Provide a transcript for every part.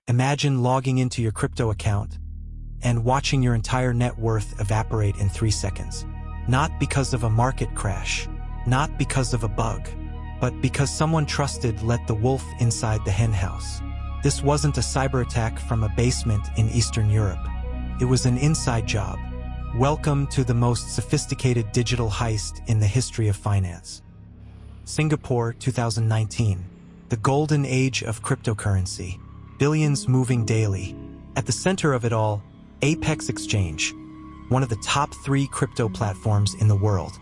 Imagine logging into your crypto account and watching your entire net worth evaporate in 3 seconds. Not because of a market crash, not because of a bug, but because someone trusted let the wolf inside the henhouse. This wasn't a cyber attack from a basement in Eastern Europe. It was an inside job. Welcome to the most sophisticated digital heist in the history of finance. Singapore, 2019. The golden age of cryptocurrency. Billions moving daily. At the center of it all, Apex Exchange, one of the top 3 crypto platforms in the world.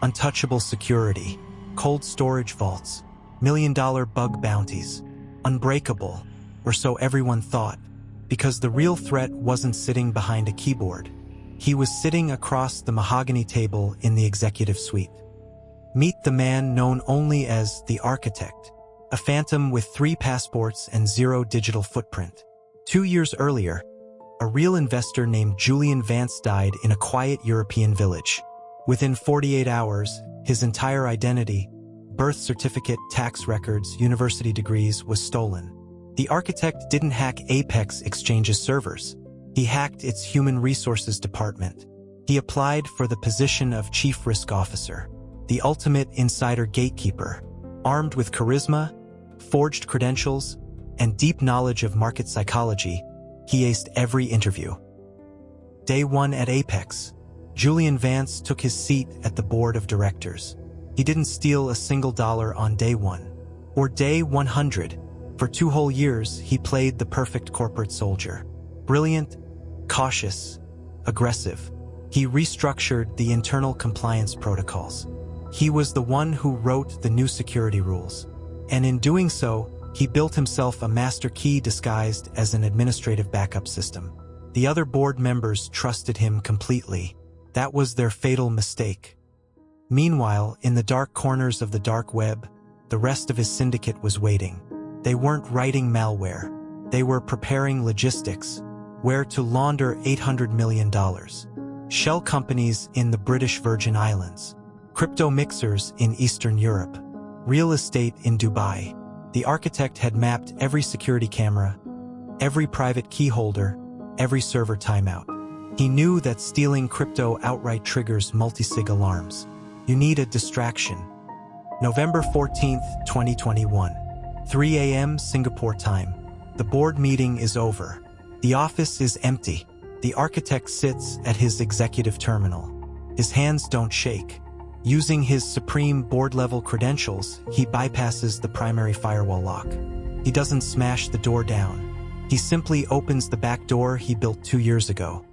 Untouchable security, cold storage vaults, million-dollar bug bounties. Unbreakable, or so everyone thought, because the real threat wasn't sitting behind a keyboard. He was sitting across the mahogany table in the executive suite. Meet the man known only as the Architect, a phantom with 3 passports and 0 digital footprint. 2 years earlier, a real investor named Julian Vance died in a quiet European village. Within 48 hours, his entire identity, birth certificate, tax records, university degrees, was stolen. The architect didn't hack Apex Exchange's servers. He hacked its human resources department. He applied for the position of chief risk officer, the ultimate insider gatekeeper. Armed with charisma, forged credentials, and deep knowledge of market psychology, he aced every interview. Day 1 at Apex, Julian Vance took his seat at the board of directors. He didn't steal a single dollar on day 1. Or day 100. For 2 whole years, he played the perfect corporate soldier. Brilliant, cautious, aggressive. He restructured the internal compliance protocols. He was the one who wrote the new security rules. And in doing so, he built himself a master key disguised as an administrative backup system. The other board members trusted him completely. That was their fatal mistake. Meanwhile, in the dark corners of the dark web, the rest of his syndicate was waiting. They weren't writing malware. They were preparing logistics, where to launder $800 million. Shell companies in the British Virgin Islands. Crypto mixers in Eastern Europe. Real estate in Dubai. The architect had mapped every security camera, every private key holder, every server timeout. He knew that stealing crypto outright triggers multi-sig alarms. You need a distraction. November 14th, 2021. 3 a.m. Singapore time. The board meeting is over. The office is empty. The architect sits at his executive terminal. His hands don't shake. Using his supreme board-level credentials, he bypasses the primary firewall lock. He doesn't smash the door down. He simply opens the back door he built 2 years ago.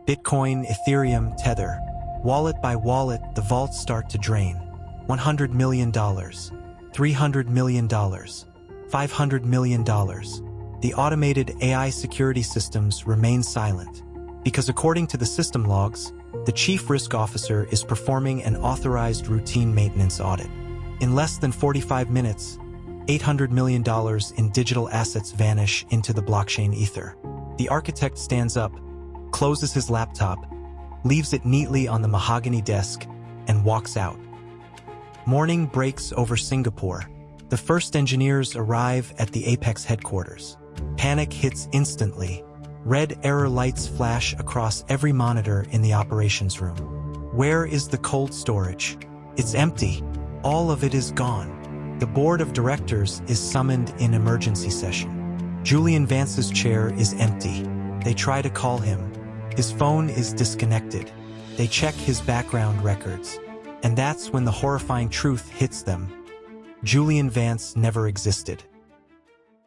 Bitcoin, Ethereum, Tether. Wallet by wallet, the vaults start to drain. $100 million. $300 million. $500 million. The automated AI security systems remain silent, because according to the system logs, the chief risk officer is performing an authorized routine maintenance audit. In less than 45 minutes, $800 million in digital assets vanish into the blockchain ether. The architect stands up, closes his laptop, leaves it neatly on the mahogany desk, and walks out. Morning breaks over Singapore. The first engineers arrive at the Apex headquarters. Panic hits instantly. Red error lights flash across every monitor in the operations room. Where is the cold storage? It's empty. All of it is gone. The board of directors is summoned in emergency session. Julian Vance's chair is empty. They try to call him. His phone is disconnected. They check his background records. And that's when the horrifying truth hits them. Julian Vance never existed.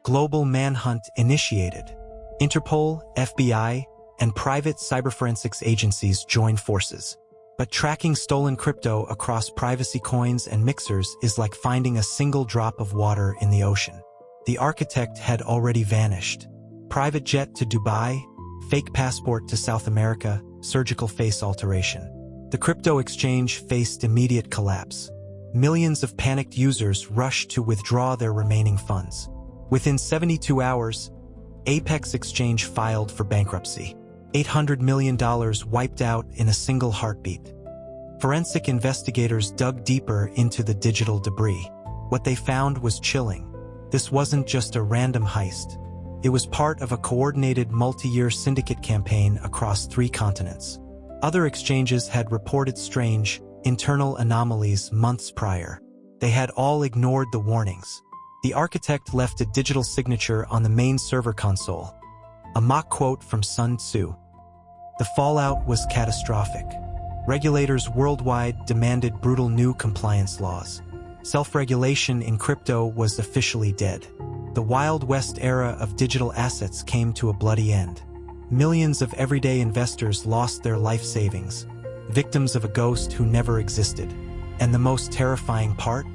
Global manhunt initiated. Interpol, FBI, and private cyberforensics agencies join forces. But tracking stolen crypto across privacy coins and mixers is like finding a single drop of water in the ocean. The architect had already vanished. Private jet to Dubai, fake passport to South America, surgical face alteration. The crypto exchange faced immediate collapse. Millions of panicked users rushed to withdraw their remaining funds. Within 72 hours, Apex Exchange filed for bankruptcy. $800 million wiped out in a single heartbeat. Forensic investigators dug deeper into the digital debris. What they found was chilling. This wasn't just a random heist. It was part of a coordinated multi-year syndicate campaign across 3 continents. Other exchanges had reported strange, internal anomalies months prior. They had all ignored the warnings. The architect left a digital signature on the main server console, a mock quote from Sun Tzu. The fallout was catastrophic. Regulators worldwide demanded brutal new compliance laws. Self-regulation in crypto was officially dead. The Wild West era of digital assets came to a bloody end. Millions of everyday investors lost their life savings, victims of a ghost who never existed. And the most terrifying part?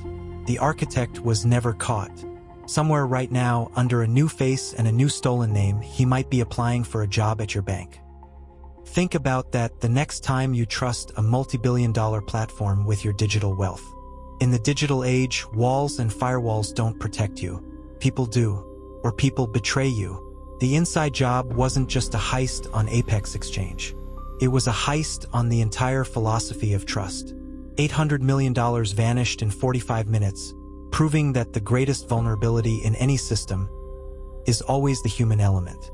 The architect was never caught. Somewhere right now, under a new face and a new stolen name, he might be applying for a job at your bank. Think about that the next time you trust a multi-billion-dollar platform with your digital wealth. In the digital age, walls and firewalls don't protect you. People do, or people betray you. The inside job wasn't just a heist on Apex Exchange. It was a heist on the entire philosophy of trust. $800 million vanished in 45 minutes, proving that the greatest vulnerability in any system is always the human element.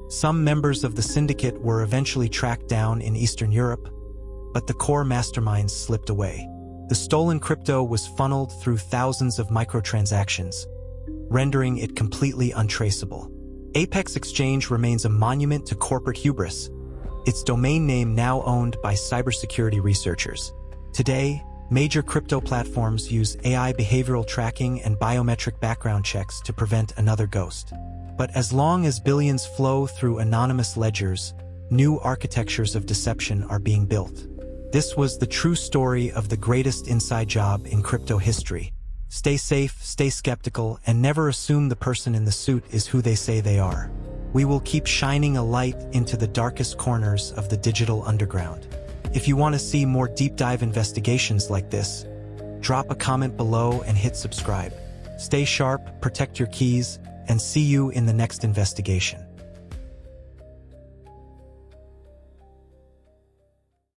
Some members of the syndicate were eventually tracked down in Eastern Europe, but the core masterminds slipped away. The stolen crypto was funneled through thousands of microtransactions, rendering it completely untraceable. Apex Exchange remains a monument to corporate hubris, its domain name now owned by cybersecurity researchers. Today, major crypto platforms use AI behavioral tracking and biometric background checks to prevent another ghost. But as long as billions flow through anonymous ledgers, new architectures of deception are being built. This was the true story of the greatest inside job in crypto history. Stay safe, stay skeptical, and never assume the person in the suit is who they say they are. We will keep shining a light into the darkest corners of the digital underground. If you want to see more deep dive investigations like this, drop a comment below and hit subscribe. Stay sharp, protect your keys, and see you in the next investigation.